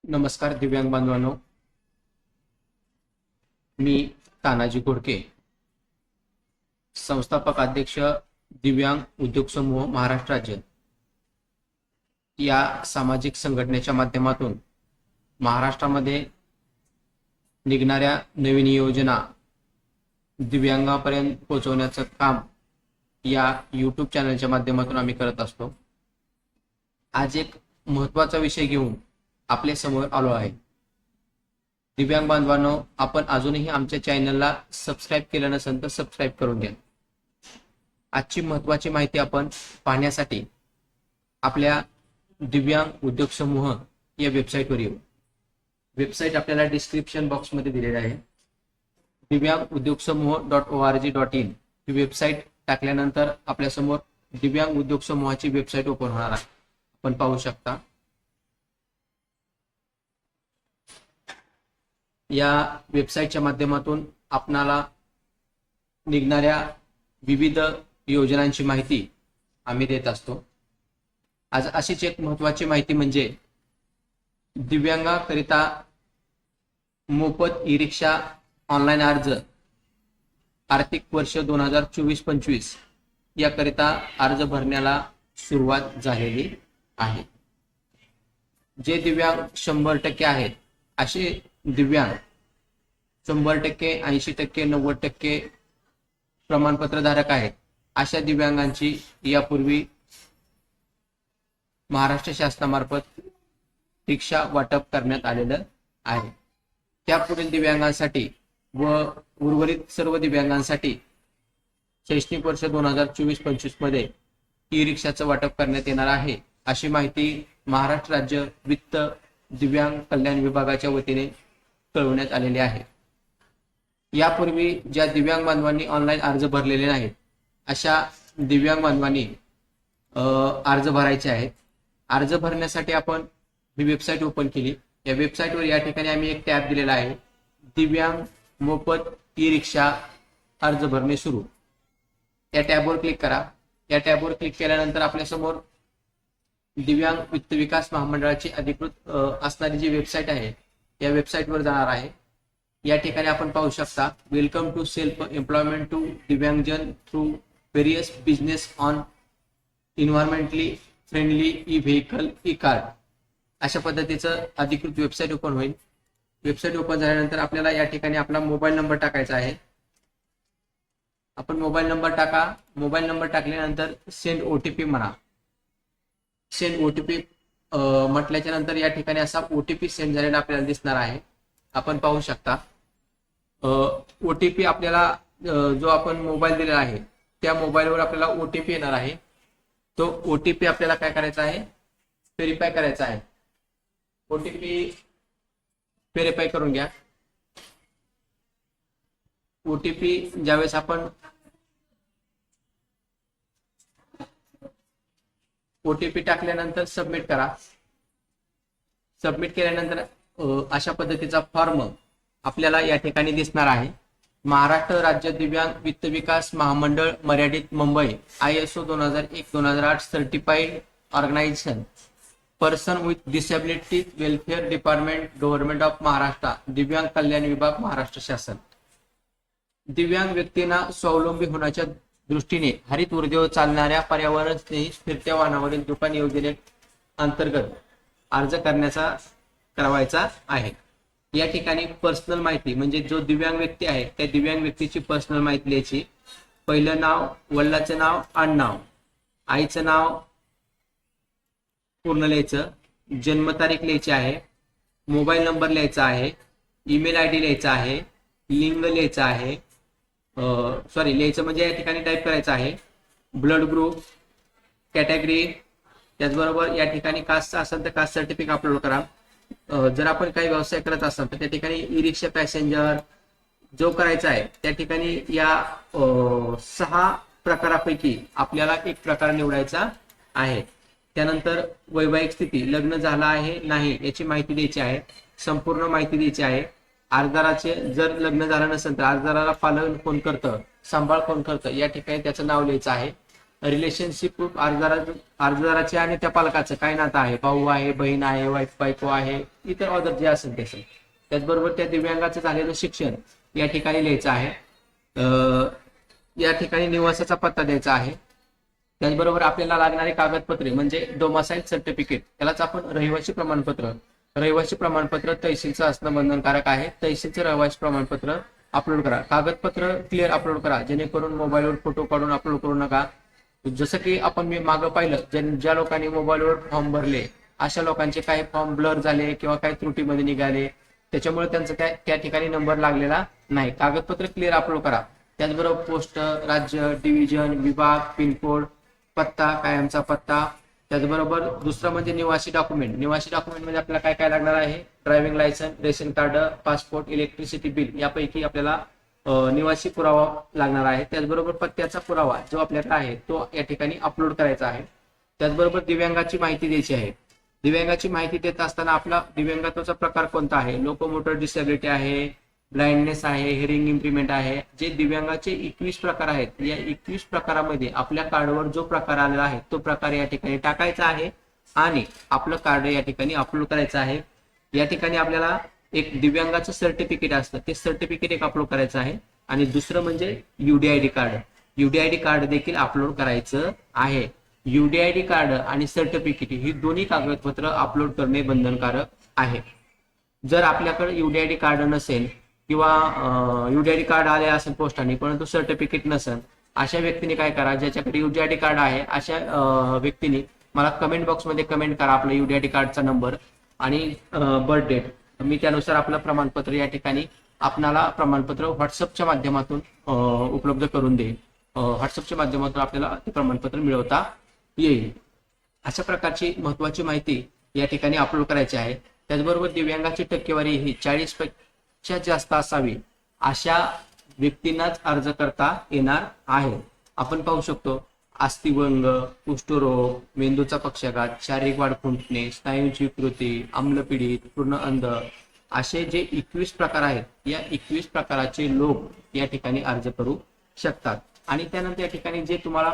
नमस्कार दिव्यांग बांधवांनो, मी तानाजी घोडके, संस्थापक अध्यक्ष दिव्यांग उद्योग समूह महाराष्ट्र राज्य या सामाजिक संघटनेच्या माध्यमातून महाराष्ट्रामध्ये निघणाऱ्या नवीन योजना दिव्यांगापर्यंत पोहोचवण्याचं काम या यूट्यूब चॅनलच्या माध्यमातून आम्ही करत असतो। आज एक महत्त्वाचा विषय घेऊन आपल्या समोर आलो आहे। दिव्यांग बांधवांनो, आपण अजूनही आमच्या चॅनलला सबस्क्राइब केलं नसेल तर सबस्क्राइब करून घ्या। आजची महत्त्वाची माहिती आपण पाहण्यासाठी आपल्या दिव्यांग उद्योग समूह या वेबसाईटवर येऊ। वेबसाईट आपल्याला डिस्क्रिप्शन बॉक्समध्ये दिलेली आहे। divyangudyogsamaah.org.in ही वेबसाईट टाकल्यानंतर आपल्या समोर दिव्यांग उद्योग समूहाची वेबसाईट ओपन होणार आहे। आपण पाहू शकता या वेबसाईटच्या माध्यमातून आपणाला निघणाऱ्या विविध योजनांची माहिती आम्ही देत असतो। आज अशीच एक महत्त्वाची माहिती म्हणजे दिव्यांगाकरिता मोफत ई-रिक्षा ऑनलाईन अर्ज आर्थिक वर्ष 2024-25 याकरिता अर्ज भरण्याला सुरुवात झालेली आहे। जे दिव्यांग 100% आहेत असे दिव्यांग 100%, 80%, 90% प्रमाणपत्र धारक आहेत अशा दिव्यांगांची यापूर्वी महाराष्ट्र शासनामार्फत रिक्षा वाटप करण्यात आलेलं आहे। त्यापुढील दिव्यांगांसाठी व उर्वरित सर्व दिव्यांगांसाठी शैक्षणिक वर्ष 2024-25 मध्ये ई-रिक्षाचं वाटप करण्यात येणार आहे, अशी माहिती महाराष्ट्र राज्य वित्त दिव्यांग कल्याण विभागाच्या वतीने कळवण्यात आलेले आहे। यापूर्वी ज्या दिव्यांग बांधवांनी ऑनलाईन अर्ज भरलेले नाहीत अशा दिव्यांग बांधवांनी अर्ज भरायचे आहेत। अर्ज भरण्यासाठी आपण ही वेबसाईट ओपन केली। या वेबसाईटवर या ठिकाणी आम्ही एक टॅब दिलेला आहे, दिव्यांग मोफत ई-रिक्षा अर्ज भरणे सुरू। या टॅबवर क्लिक करा। या टॅबवर क्लिक केल्यानंतर आपल्या समोर दिव्यांग वित्त विकास महामंडळाची अधिकृत असणारी जी वेबसाईट आहे या वेबसाईटवर जाणार आहे। या ठिकाणी आपण पाहू शकता, welcome to self employment to दिव्यांगजन through various business on environmentally friendly e vehicle e card अशा पद्धतीचं अधिकृत वेबसाईट ओपन होईल। वेबसाईट ओपन झाल्यानंतर आपल्याला या ठिकाणी आपला मोबाईल नंबर टाकायचा आहे। आपण मोबाईल नंबर टाका। मोबाईल नंबर टाकल्यानंतर सेंड ओटीपी म्हणा। सेंड ओटीपी म्हटल्याच्या नंतर या ठिकाणी असा ओटीपी सेंड झालेला आपल्याला दिसणार आहे। आपण पाहू शकता ओटीपी आपल्याला जो आपण मोबाईल दिलेला आहे त्या मोबाईलवर आपल्याला ओटीपी येणार आहे। तो ओटीपी आपल्याला काय करायचा आहे, व्हेरीफाय करायचा आहे। ओटीपी व्हेरीफाय करून घ्या। ओटीपी ज्यावेळेस आपण ओटीपी टाकल्यानंतर सबमिट करा। सबमिट केल्यानंतर अशा पद्धतीचा फॉर्म आपल्याला या ठिकाणी दिसणार आहे। महाराष्ट्र राज्य दिव्यांग वित्त विकास महामंडळ मर्यादित Mumbai ISO 2001-2008 certified organisation person with disability welfare department government of Maharashtra दिव्यांग कल्याण विभाग महाराष्ट्र शासन। दिव्यांग व्यक्तींना स्वावलंबी होण्याच्या दृष्टीने हरित ऊर्जेवर चालणाऱ्या पर्यावरण स्नेही फिरत्या वाहनावरील दुकान योजने अंतर्गत अर्ज करावायचा आहे। या ठिकाणी पर्सनल माहिती म्हणजे जो दिव्यांग व्यक्ती आहे त्या दिव्यांग व्यक्तीची पर्सनल माहिती लिहायची। पहिलं नाव, वडिलांचं नाव, आडनाव, आईचं नाव पूर्ण लिहायचं, जन्मतारीख लिहायची आहे, मोबाईल नंबर लिहायचा आहे, ईमेल आयडी लिहायचा आहे, लिंग लिहायचं आहे, लिहायचं म्हणजे या ठिकाणी टाईप करायचं आहे, ब्लड ग्रुप, कॅटेगरी, त्याचबरोबर या ठिकाणी कास्ट असेल तर कास्ट सर्टिफिकेट अपलोड करा। जर आपण काही व्यवसाय करत असाल तर त्या ठिकाणी ई-रिक्षा पॅसेंजर जो करायचा आहे त्या ठिकाणी या 6 प्रकारापैकी आपल्याला एक प्रकार निवडायचा आहे। त्यानंतर वैवाहिक स्थिती, लग्न झालं आहे नाही याची माहिती द्यायची आहे, संपूर्ण माहिती द्यायची आहे। अर्जदाराचे जर लग्न झालं नसेल तर अर्जदाराला पालन कोण करतं, सांभाळ कोण करतं या ठिकाणी त्याचं नाव लिहायचं आहे। रिलेशनशिप अर्जदाराचे आणि त्या पालकाचं काय नातं आहे, भाऊ आहे, बहीण आहे, वाईफ बायको आहे, इतर ऑदर जे असेल त्याचं. त्याचबरोबर त्या दिव्यांगाचं झालेलं शिक्षण या ठिकाणी लिहायचं आहे. या ठिकाणी निवासाचा पत्ता द्यायचा आहे. त्याचबरोबर आपल्याला लागणारे कागदपत्रे म्हणजे डोमासाईल सर्टिफिकेट, त्यालाच आपण रहिवासी प्रमाणपत्र. रहिवासी प्रमाणपत्र तहसीलचं असणं बंधनकारक आहे. तहसीलचं रहिवासी प्रमाणपत्र अपलोड करा. कागदपत्र क्लिअर अपलोड करा, जेणेकरून मोबाईलवर फोटो काढून अपलोड करू नका. जसं की आपण मी मागं पाहिलं, ज्या लोकांनी मोबाईलवर फॉर्म भरले अशा लोकांचे काही फॉर्म ब्लर झाले किंवा काही त्रुटीमध्ये निघाले, त्याच्यामुळे त्यांचा त्या ठिकाणी नंबर लागलेला नाही. कागदपत्र क्लिअर अपलोड करा. त्याचबरोबर पोस्ट, राज्य, डिव्हिजन, विभाग, पिनकोड, पत्ता, कायमचा पत्ता. त्याचबरोबर दुसरं म्हणजे निवासी डॉक्युमेंट. निवासी डॉक्युमेंट म्हणजे आपल्याला काय काय लागणार आहे, driving licence, ration card, passport, electricity bill, यापैकी आपल्याला निवासी पुरावा लागणार आहे. त्याचबरोबर पत्त्याचा पुरावा जो आपल्याकडे आहे तो या ठिकाणी अपलोड करायचा आहे. त्याचबरोबर दिव्यांगाची माहिती द्यायची आहे. दिव्यांगाची माहिती देत असताना आपला दिव्यांगत्वाचा प्रकार कोणता आहे, लोकोमोटर डिसेबिलिटी आहे, ब्लाइंडनेस आहे, हिअरिंग इम्प्रुव्हमेंट आहे. जे दिव्यांगाचे 21 प्रकार आहेत, या 21 प्रकारामध्ये आपल्या कार्डवर जो प्रकार आलेला आहे तो प्रकार या ठिकाणी टाकायचा आहे आणि आपलं कार्ड या ठिकाणी अपलोड करायचं आहे. या ठिकाणी आपल्याला एक दिव्यांगाचं सर्टिफिकेट असतं, ते सर्टिफिकेट एक अपलोड करायचं आहे. आणि दुसरं म्हणजे UDID कार्ड. UDID कार्ड देखील अपलोड करायचं आहे. UDID कार्ड आणि सर्टिफिकेट ही दोन्ही कागदपत्र अपलोड करणे बंधनकारक आहे. जर आपल्याकडे UDID कार्ड नसेल किंवा UDID कार्ड आले असेल पोस्टाने परंतु सर्टिफिकेट नसेल, अशा व्यक्तीने काय करा, ज्याच्याकडे UDID कार्ड आहे अशा व्यक्तीने मला कमेंट बॉक्समध्ये कमेंट करा आपलं UDID कार्डचा नंबर आणि बर्थ डेट. मी त्यानुसार आपलं प्रमाणपत्र या ठिकाणी आपणाला प्रमाणपत्र व्हॉट्सअपच्या माध्यमातून उपलब्ध करून देईल. व्हॉट्सअपच्या माध्यमातून आपल्याला ते प्रमाणपत्र मिळवता येईल. अशा प्रकारची महत्वाची माहिती या ठिकाणी अपलोड करायची आहे. त्याचबरोबर दिव्यांगाची टक्केवारी ही 40% जास्त असावी अशा व्यक्तींनाच अर्ज करता येणार आहे. आपण पाहू शकतो, अस्थिभंग, कुष्ठरोग, मेंदूचा पक्षाघात, शारीरिक वाढ खुंटणे, स्नायूंची विकृती, आम्लपीडित, पूर्ण अंध, असे जे 21 प्रकार आहेत, या 21 प्रकाराचे लोक या ठिकाणी अर्ज करू शकतात. आणि त्यानंतर या ठिकाणी जे तुम्हाला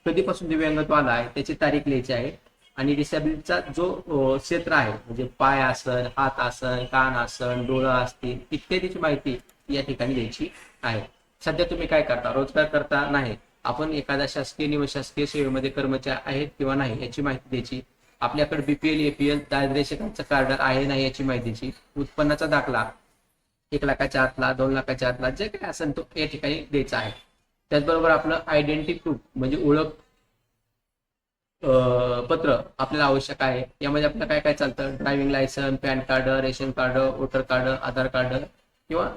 कधीपासून दिव्यांगत्व आला आहे त्याची तारीख लिहायची आहे आणि डिसेबिलिटीचा जो क्षेत्र आहे म्हणजे पाय आसन, हात आसन, कान आसन, डोळं असतील इत्यादीची माहिती या ठिकाणी द्यायची आहे. सध्या तुम्ही काय करता, रोजगार करता नाही, आपण एखाद्या शासकीय निमशासकीय सेवेमध्ये कर्मचारी आहेत किंवा नाही याची माहिती द्यायची. आपल्याकडे BPL, APL, दारिद्र्य रेषेखालचं कार्ड आहे नाही याची माहिती द्यायची. उत्पन्नाचा दाखला 1 लाखाच्या आतला, 2 लाखाच्या आतला जे काय असेल तो या ठिकाणी द्यायचा आहे. त्याचबरोबर आपलं आयडेंटिटी प्रूफ म्हणजे ओळख पत्र आपल्याला आवश्यक आहे. यामध्ये आपल्याला काय काय चालतं, driving licence, PAN card, ration card, voter card, Aadhaar card किंवा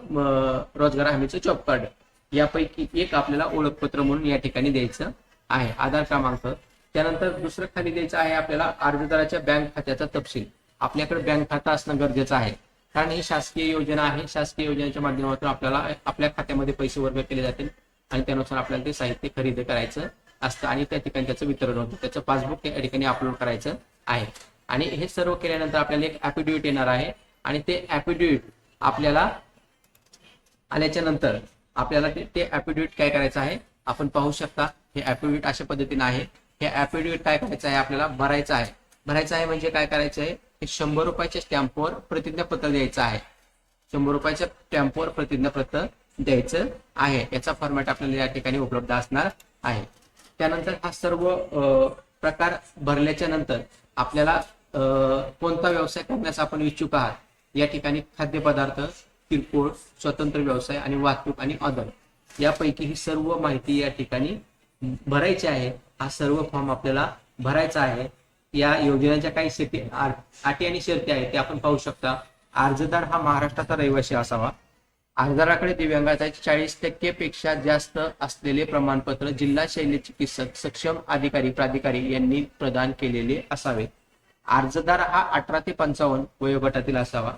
रोजगार हमीचं जॉब कार्ड, यापैकी एक आपल्याला ओळखपत्र म्हणून या ठिकाणी द्यायचं आहे. आधार क्रमांक. त्यानंतर दुसरं खाली द्यायचं आहे आपल्याला अर्जदाराच्या बँक खात्याचा तपशील. आपल्याकडे बँक खातं असणं गरजेचं आहे, कारण ही शासकीय योजना आहे. शासकीय योजनेच्या माध्यमातून आपल्याला आपल्या खात्यामध्ये पैसे वर्ग केले जातील आणि त्यानुसार आपल्याला ते साहित्य खरेदी करायचं असतं आणि त्या ठिकाणी त्याचं वितरण होतं. त्याचं पासबुक या ठिकाणी अपलोड करायचं आहे. आणि हे सर्व केल्यानंतर आपल्याला एक ॲफिडेव्हिट येणार आहे आणि ते ॲफिडेव्हिट आपल्याला आल्याच्या नंतर आपल्याला ते ॲफिडेव्हिट काय करायचं आहे आपण पाहू शकता. हे ॲफिडेव्हिट अशा पद्धतीने आहे. हे ॲफिडेव्हिट काय करायचं आहे आपल्याला भरायचं आहे. भरायचं आहे म्हणजे काय करायचं आहे, हे 100 रुपयाच्या स्टॅम्पवर प्रतिज्ञापत्र द्यायचं आहे. 100 रुपयाच्या स्टॅम्पवर प्रतिज्ञापत्र द्यायचं आहे. याचा फॉर्मॅट आपल्याला या ठिकाणी उपलब्ध असणार आहे. त्यानंतर हा सर्व प्रकार भरल्याच्या नंतर आपल्याला कोणता व्यवसाय करण्यास आपण इच्छुक आहात या ठिकाणी खाद्यपदार्थ, किरकोळ, स्वतंत्र व्यवसाय आणि वाहतूक आणि अदर यापैकी ही सर्व माहिती या ठिकाणी भरायची आहे. हा सर्व फॉर्म आपल्याला भरायचा आहे. या योजनेच्या काही अटी आणि शर्ती आहेत ते आपण पाहू शकता. अर्जदार हा महाराष्ट्राचा रहिवासी असावा. अर्जदाराकडे दिव्यांगाचा 40% पेक्षा जास्त असलेले प्रमाणपत्र जिल्हा शल्य चिकित्सक सक्षम अधिकारी प्राधिकारी यांनी प्रदान केलेले असावे. अर्जदार हा 18 ते 55 वयोगटातील असावा.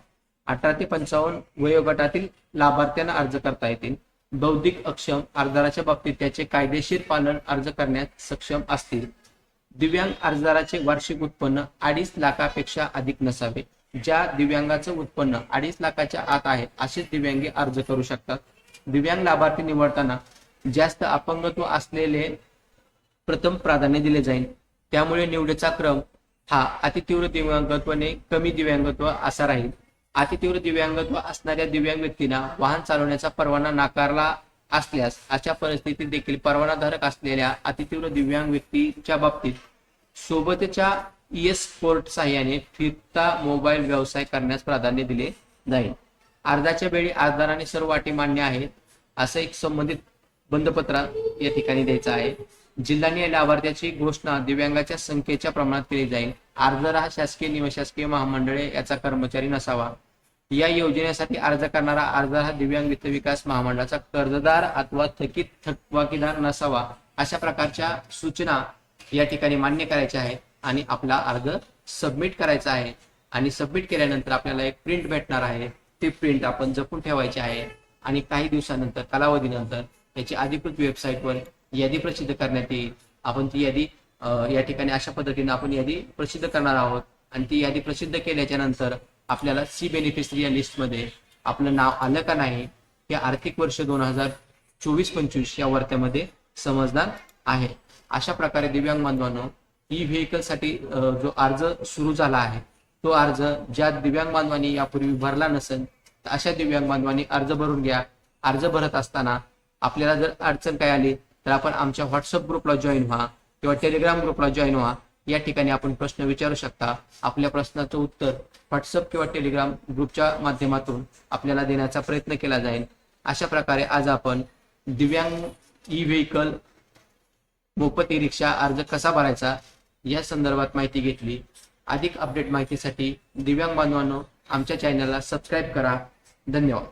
18 ते 55 वयोगटातील लाभार्थ्यांना अर्ज करता येतील. बौद्धिक अक्षम अर्जदाराच्या बाबतीत त्याचे कायदेशीर पालन अर्ज करण्यात सक्षम असतील. दिव्यांग अर्जदाराचे वार्षिक उत्पन्न 2.5 लाखापेक्षा अधिक नसावे. ज्या दिव्यांगाचं उत्पन्न 2.5 लाखाच्या आत आहे असेच दिव्यांगी अर्ज करू शकतात. दिव्यांग लाभार्थी निवडताना जास्त अपंगत्व असलेले प्रथम प्राधान्य दिले जाईल। त्यामुळे निवडीचा क्रम हा अतितीव्र दिव्यांगत्वाने कमी दिव्यांगत्व असा राहील। अतितीव्र दिव्यांगत्व असणाऱ्या दिव्यांग व्यक्तींना वाहन चालवण्याचा परवाना नाकारला असल्यास अशा परिस्थितीत देखील परवानाधारक असलेल्या अतितीव्र दिव्यांग व्यक्तीच्या बाबतीत सोबतच्या ई-स्पोर्ट साहाय्याने फिरता मोबाईल व्यवसाय करण्यास प्राधान्य दिले जाईल। अर्जाच्या वेळी अर्जदारांनी सर्व अटी मान्य आहेत असं एक संबंधित बंधपत्र या ठिकाणी द्यायचं आहे। जिल्हा लाभार्थ्याची घोषणा दिव्यांगाच्या संख्येच्या प्रमाणात केली जाईल। अर्जदार हा शासकीय निमशासकीय महामंडळे याचा कर्मचारी नसावा। या योजनेसाठी अर्ज करणारा अर्जदार हा दिव्यांग वित्त विकास महामंडळाचा कर्जदार अथवा थकीत थकबाकीदार नसावा। अशा प्रकारच्या सूचना या ठिकाणी मान्य करायच्या आहेत आणि आपला अर्ज सबमिट करायचा आहे। आणि सबमिट केल्यानंतर आपल्याला एक प्रिंट भेटणार आहे। ती प्रिंट आपण जपून ठेवायची आहे आणि काही दिवसानंतर कालावधीनंतर याची अधिकृत वेबसाईटवर यादी प्रसिद्ध करण्यात येईल। आपण ती यादी या ठिकाणी अशा पद्धतीने आपण यादी प्रसिद्ध करणार आहोत आणि ती यादी प्रसिद्ध केल्याच्या नंतर आपल्याला सी बेनिफिशरी या लिस्टमध्ये आपलं नाव आलं का नाही हे आर्थिक वर्ष 2024-25 या वर्त्यामध्ये समजणार आहे। अशा प्रकारे दिव्यांग बांधवांनो ई व्हेकल साठी जो अर्ज सुरू झाला आहे तो अर्ज ज्या दिव्यांग बांधवांनी यापूर्वी भरला नसेल तर अशा दिव्यांग बांधवांनी अर्ज भरून घ्या। अर्ज भरत असताना आपल्याला जर अडचण काय आली तर आपण आमच्या व्हॉट्सअप ग्रुपला जॉईन व्हा किंवा टेलिग्राम ग्रुपला जॉईन व्हा। या ठिकाणी आपण प्रश्न विचारू शकता। आपल्या प्रश्नाचं उत्तर व्हॉट्सअप किंवा टेलिग्राम ग्रुपच्या माध्यमातून आपल्याला देण्याचा प्रयत्न केला जाईल। अशा प्रकारे आज आपण दिव्यांग ई व्हेकल मोफत ई रिक्षा अर्ज कसा भरायचा या संदर्भात माहिती घेतली। अधिक अपडेट माहितीसाठी दिव्यांग बांधवांनो आमच्या चॅनलला सबस्क्राईब करा। धन्यवाद।